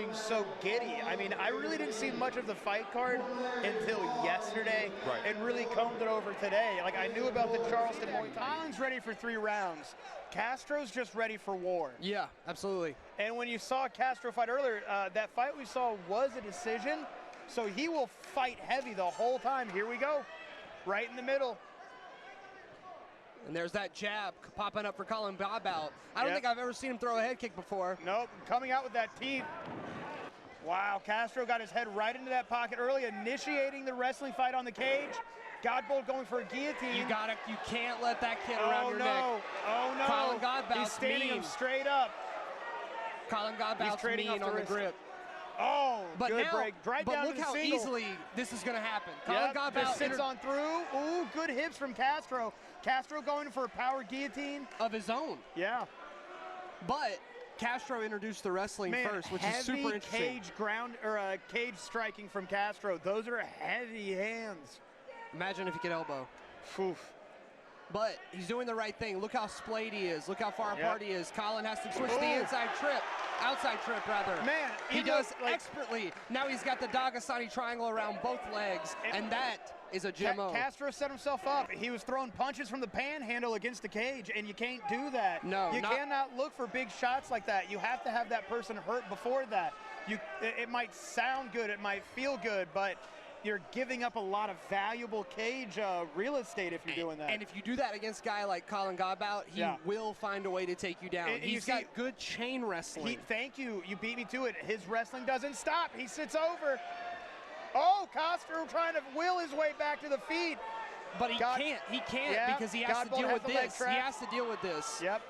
seems so giddy. I mean, I really didn't see much of the fight card until yesterday and really combed it over today. Like, I knew about the Charleston Muay Thai. Collin's ready for 3 rounds. Castro's just ready for war. Yeah, absolutely. And when you saw Castro fight earlier, that fight we saw was a decision, so he will fight heavy the whole time. Here we go, right in the middle. And there's that jab popping up for Collin Godbout. I don't think I've ever seen him throw a head kick before. Nope, coming out with that teeth. Wow, Castro got his head right into that pocket early, initiating the wrestling fight on the cage. Godbout going for a guillotine. You can't let that kid around your neck. Oh no! Collin Godbout's He's standing mean. him straight up. Collin Godbout's mean on the grip. Oh, but good now, break. Right but down look to the how single. easily this is going to happen. Collin Godbout just sits on through. Ooh, good hips from Castro. Castro going for a power guillotine of his own. Yeah. But Castro introduced the wrestling first, which is super interesting. Cage striking from Castro. Those are heavy hands. Imagine if he could elbow. Oof. But he's doing the right thing. Look how splayed he is. Look how far apart he is. Collin has to twist the outside trip rather. Man, he does expertly. Now he's got the Dagestani triangle around both legs, and that is a GMO. Castro set himself up. He was throwing punches from the panhandle against the cage, and you can't do that. No, you cannot look for big shots like that. You have to have that person hurt before that. It might sound good, it might feel good, but you're giving up a lot of valuable cage real estate if you're doing that. And if you do that against a guy like Collin Godbout, he will find a way to take you down. He's got good chain wrestling. Thank you. You beat me to it. His wrestling doesn't stop. He sits over. Oh, Castro trying to will his way back to the feet. But he can't. He can't because he has to deal with this. He has to deal with this. Yep.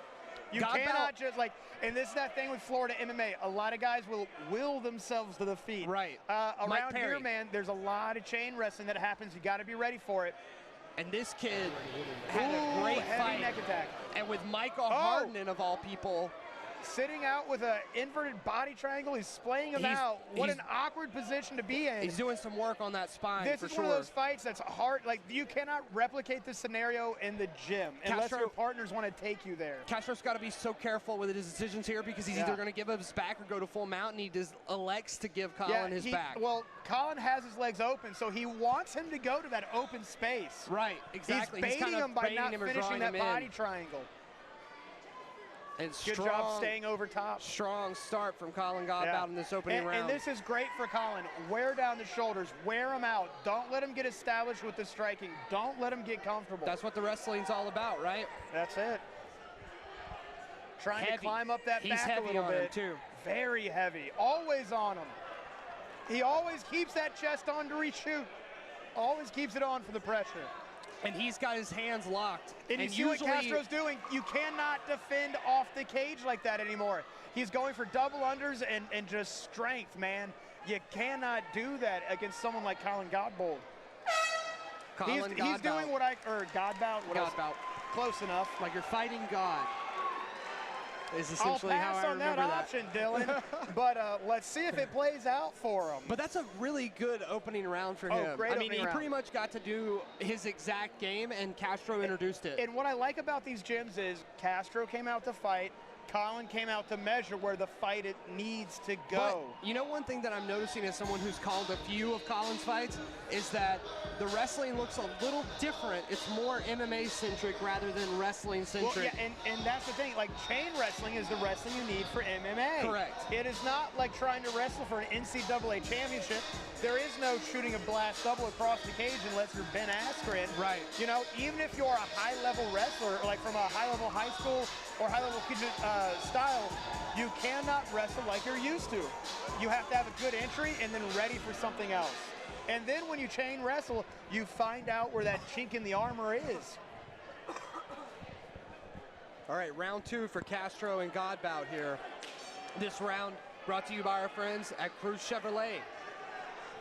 You cannot just and this is that thing with Florida MMA. A lot of guys will will themselves to the feet. Right. Around here, man, there's a lot of chain wrestling that happens. You got to be ready for it. And this kid had a great fight. Neck attack. And with Michael Hardin, of all people, sitting out with an inverted body triangle, he's splaying him out. What an awkward position to be in. He's doing some work on that spine. This is one of those fights that's hard. Like, you cannot replicate this scenario in the gym unless your partners want to take you there. Castro's got to be so careful with his decisions here because he's either going to give up his back or go to full mount, and he just elects to give Collin his back. Well, Collin has his legs open, so he wants him to go to that open space. Right, exactly. He's baiting him by not finishing that body triangle. And good job staying over top. Strong start from Collin Godbout in this opening round. And this is great for Collin. Wear down the shoulders. Wear him out. Don't let him get established with the striking. Don't let him get comfortable. That's what the wrestling's all about, right? That's it. Trying to climb up that back a little bit. Him too. Very heavy. Always on him. He always keeps that chest on to reshoot. Always keeps it on for the pressure. And he's got his hands locked. And you see what Castro's doing? You cannot defend off the cage like that anymore. He's going for double unders and just strength, man. You cannot do that against someone like Collin Godbout. He's doing what Godbout. Godbout. Close enough. Like you're fighting God. Is essentially I'll pass how I on remember that option, Dylan. But let's see if it plays out for him. But that's a really good opening round for him. Great I mean, he pretty much got to do his exact game, and Castro introduced it. And what I like about these gyms is Castro came out to fight. Collin came out to measure where the fight it needs to go. But you know, one thing that I'm noticing as someone who's called a few of Collin's fights is that the wrestling looks a little different. It's more MMA-centric rather than wrestling-centric. Well, yeah, and that's the thing. Like, chain wrestling is the wrestling you need for MMA. Correct. It is not like trying to wrestle for an NCAA championship. There is no shooting a blast double across the cage unless you're Ben Askren. Right. You know, even if you're a high-level wrestler, like from a high-level high school or high-level style, you cannot wrestle like you're used to. You have to have a good entry and then ready for something else. And then when you chain wrestle, you find out where that chink in the armor is. All right, round 2 for Castro and Godbout here. This round brought to you by our friends at Cruz Chevrolet.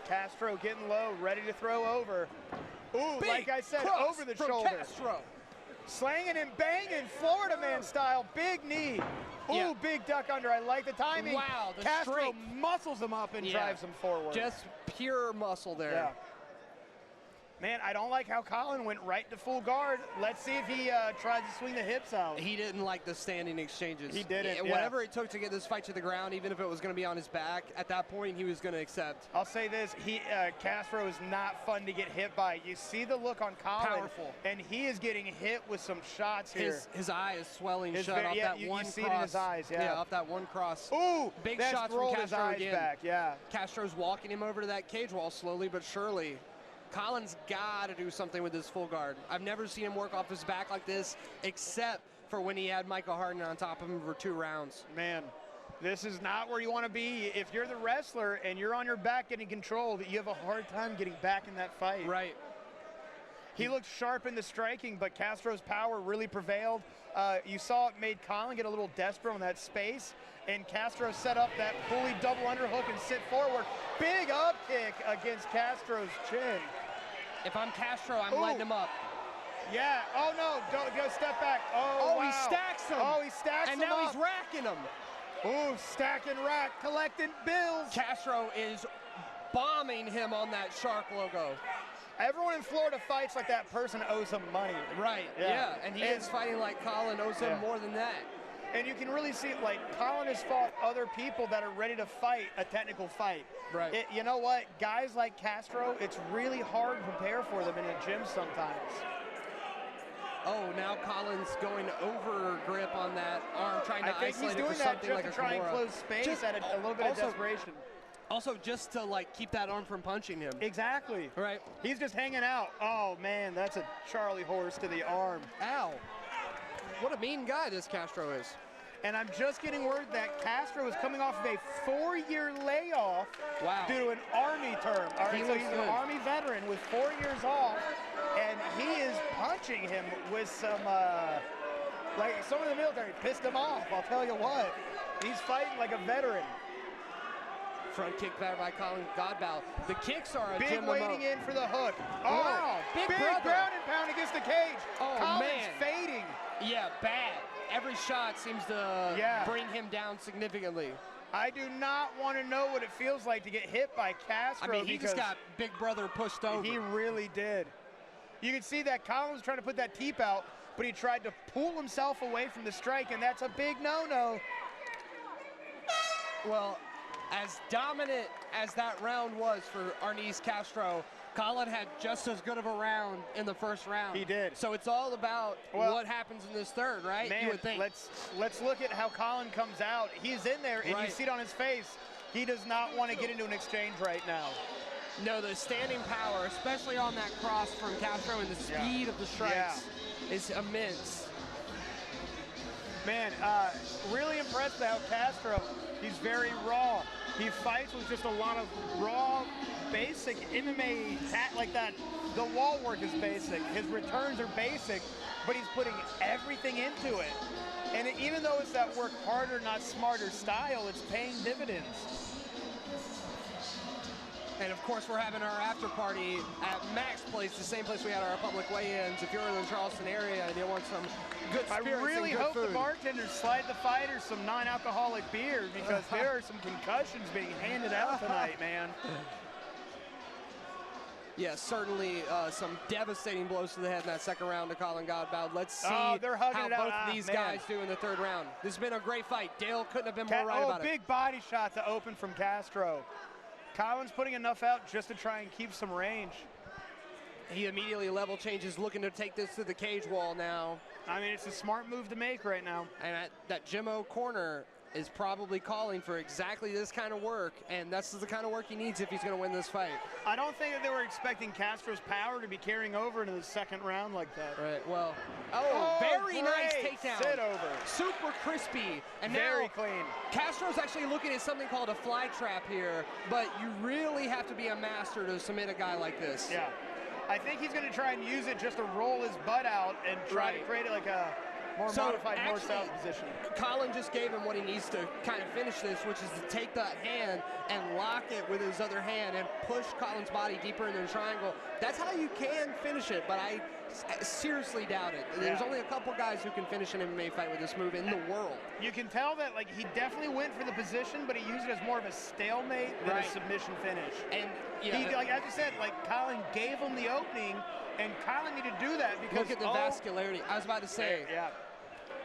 Castro getting low, ready to throw over. Ooh, Big like I said, over the from shoulder. Castro. Slanging and banging, Florida man style, big knee. Ooh, big duck under, I like the timing. Wow, the Castro strength. muscles him up and drives him forward. Just pure muscle there. Man, I don't like how Collin went right to full guard. Let's see if he tries to swing the hips out. He didn't like the standing exchanges. He didn't, Whatever it took to get this fight to the ground, even if it was going to be on his back, at that point he was going to accept. I'll say this, Castro is not fun to get hit by. You see the look on Collin. Powerful. And he is getting hit with some shots here. His eye is swelling shut off that one cross. You see it in his eyes, Yeah, off that one cross. Ooh, big shots from Castro his eyes again. Back, yeah. Castro's walking him over to that cage wall slowly but surely. Collin's got to do something with his full guard. I've never seen him work off his back like this, except for when he had Michael Harden on top of him for 2 rounds. Man, this is not where you want to be. If you're the wrestler and you're on your back getting controlled, you have a hard time getting back in that fight. Right. He looked sharp in the striking, but Castro's power really prevailed. You saw it made Collin get a little desperate on that space, and Castro set up that bully double underhook and sit forward. Big up kick against Castro's chin. If I'm Castro, I'm lighting him up. Yeah. Oh, no. Go step back. Oh, wow. He stacks him. Oh, he stacks him And now up. he's racking him. Ooh, stack and rack, collecting bills. Castro is bombing him on that shark logo. Everyone in Florida fights like that person owes him money. Right, yeah. And he is fighting like Collin owes him more than that. And you can really see, like, Collin has fought other people that are ready to fight a technical fight. Right. You know what? Guys like Castro, it's really hard to prepare for them in a gym sometimes. Oh, now Collin's going over grip on that arm, trying to isolate it for something like a Kimura. I think he's doing that just to try and close space at a little bit of desperation. Also, just to, like, keep that arm from punching him. Exactly. Right. He's just hanging out. Oh, man, that's a Charlie horse to the arm. Ow. What a mean guy this Castro is. And I'm just getting word that Castro is coming off of a 4-year layoff due to an Army term. All right, so he's an Army veteran with 4 years off, and he is punching him with some, like some of the military pissed him off, I'll tell you what. He's fighting like a veteran. Front kick back by Collin Godbout. The kicks are a big waiting in for the hook. Oh, wow, big ground and pound against the cage. Oh, Collin's fading. Yeah, bad. Every shot seems to bring him down significantly. I do not want to know what it feels like to get hit by Castro. I mean, he just got Big Brother pushed over. He really did. You can see that Collin was trying to put that teep out, but he tried to pull himself away from the strike, and that's a big no-no. Well, as dominant as that round was for Argenis Castro, Collin had just as good of a round in the first round. He did. So it's all about what happens in this third, right? Man, you would think. let's look at how Collin comes out. He's in there, and you see it on his face. He does not want to get into an exchange right now. No, the standing power, especially on that cross from Castro, and the speed of the strikes is immense. Man, really impressed with how Castro, he's very raw. He fights with just a lot of raw, basic MMA, like that. The wall work is basic. His returns are basic, but he's putting everything into it. And even though it's that work harder, not smarter style, it's paying dividends. And of course, we're having our after party at Mac's place, the same place we had our public weigh-ins. If you're in the Charleston area and you want some good spirits I really and good hope food. the bartenders slide the fighters some non-alcoholic beer, because there are some concussions being handed out tonight, man. Yeah, certainly some devastating blows to the head in that second round to Collin Godbout. Let's see how both of these guys do in the third round. This has been a great fight. Dale couldn't have been more right about it. Big body shot to open from Castro. Collin's putting enough out just to try and keep some range. He immediately level changes, looking to take this to the cage wall now. I mean, it's a smart move to make right now. And that Jimmo corner is probably calling for exactly this kind of work, and that's the kind of work he needs if he's going to win this fight. I don't think that they were expecting Castro's power to be carrying over into the second round like that. Right, well, very nice takedown. Sit over. Super crispy. And very now clean. Castro's actually looking at something called a fly trap here, but you really have to be a master to submit a guy like this. Yeah. I think he's going to try and use it just to roll his butt out and try to create like a More So, modified, more actually, south position. Collin just gave him what he needs to kind of finish this, which is to take that hand and lock it with his other hand and push Collin's body deeper into the triangle. That's how you can finish it, but I seriously doubt it. There's only a couple guys who can finish an MMA fight with this move in the world. You can tell that like he definitely went for the position, but he used it as more of a stalemate than a submission finish. And he, like as you said, like Collin gave him the opening, and Collin needed to do that because look at the vascularity. I was about to say. Yeah.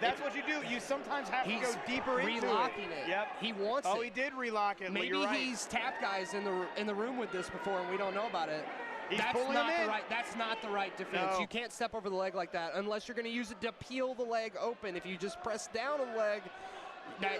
That's what you do. You sometimes have to go deeper into relocking it. Yep. He wants it. Oh, he did relock it. Maybe you're right. he's tapped guys in the room with this before, and we don't know about it. That's not the right defense. No. You can't step over the leg like that unless you're going to use it to peel the leg open. If you just press down on the leg,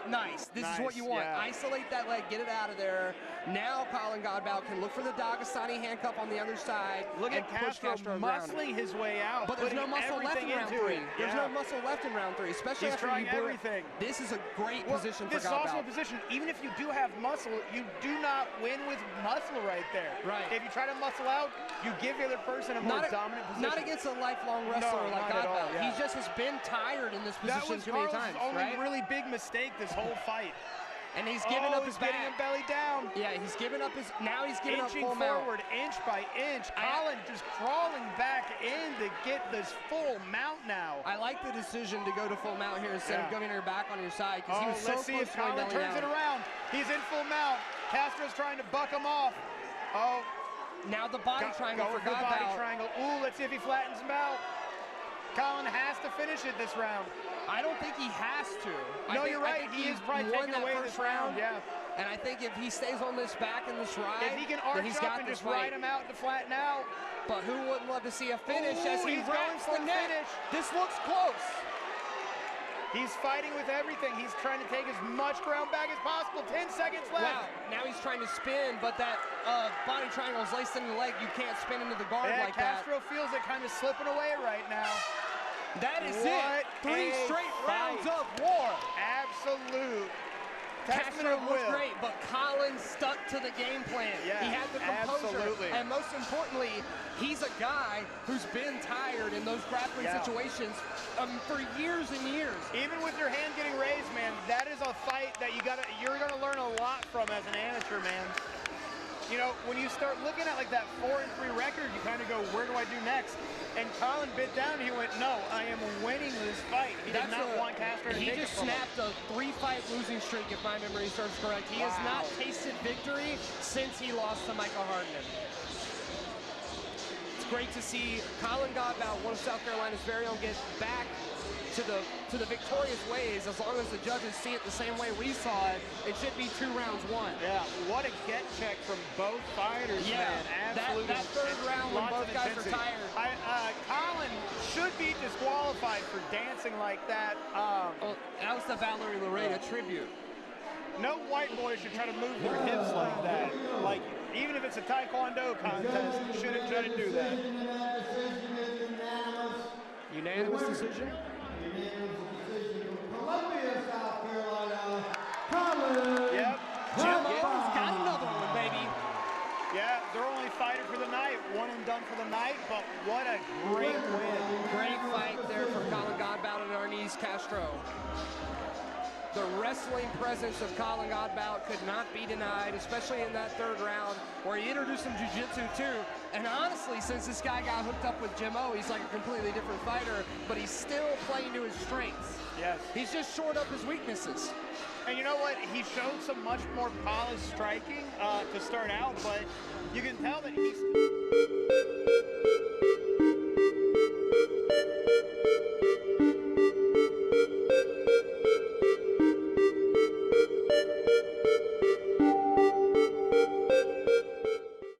nice. This is what you want. Yeah. Isolate that leg, get it out of there. Now Collin Godbout can look for the Dagestani handcuff on the other side. Look and at push Castro muscling his way out. But there's no muscle left in round 3. There's no muscle left in round 3, especially He's after trying you blew everything. This is a great position for Godbout. This is also a position, even if you do have muscle, you do not win with muscle right there. Right. If you try to muscle out, you give the other person a more dominant position. Not against a lifelong wrestler like Godbout. He just has been tired in this position too many times. That was Carl's only really big mistake this whole fight. And he's giving up his back. Getting him belly down. Yeah, he's giving up his. Now he's giving Inching up full forward, mount. inch by inch. Collin just crawling back in to get this full mount now. I like the decision to go to full mount here instead of going your back on your side because he was so let's see close if to going Collin belly turns down. it around. He's in full mount. Castro's trying to buck him off. Oh. Now the body triangle for Godbout. Body triangle. Ooh, let's see if he flattens him out. Collin has to finish it this round. I don't think he has to. No, you're right. He is probably taking away this round. Yeah. And I think if he stays on this back in this ride, if he can arch up and just ride him out to flatten out. But who wouldn't love to see a finish as he runs the net? This looks close. He's fighting with everything. He's trying to take as much ground back as possible. 10 seconds left. Wow. Now he's trying to spin, but that body triangle is laced into the leg. You can't spin into the guard like Castro feels it kind of slipping away right now. That is it. 3 straight rounds of war. Absolute. Castro was great, but Collin stuck to the game plan. Yeah, he had the composure. absolutely. And most importantly, he's a guy who's been tired in those grappling situations for years and years. Even with your hand getting raised, man, that is a fight that you're gonna learn a lot from as an amateur, man. You know, when you start looking at like that 4-3 record, you kind of go, where do I do next? And Collin bit down and he went, no, I am winning this fight. He did not want Castro to take it from him. He just snapped a 3-fight losing streak, if my memory serves correct. He has not tasted victory since he lost to Michael Argenis. It's great to see Collin Godbout, one of South Carolina's very own, get back to the victorious ways. As long as the judges see it the same way we saw it, it should be 2 rounds won. Yeah, what a get check from both fighters, man. Absolutely. That third round when both guys are tired. Collin should be disqualified for dancing like that. That was the Valerie Loretta tribute. No white boy should try to move their hips like that. Like, even if it's a Taekwondo contest, you shouldn't try to do that. Unanimous decision? Columbia, South Carolina, Collin. Yep. Jimbo's got another one, baby. Yeah, their only fighter for the night. One and done for the night, but what a great win. Great fight there from Collin Godbout and Argenis Castro. The wrestling presence of Collin Godbout could not be denied, especially in that third round where he introduced some jiu-jitsu too. And honestly, since this guy got hooked up with Jim O, he's like a completely different fighter, but he's still playing to his strengths. Yes. He's just shored up his weaknesses. And you know what? He showed some much more polished striking to start out, but you can tell that he's...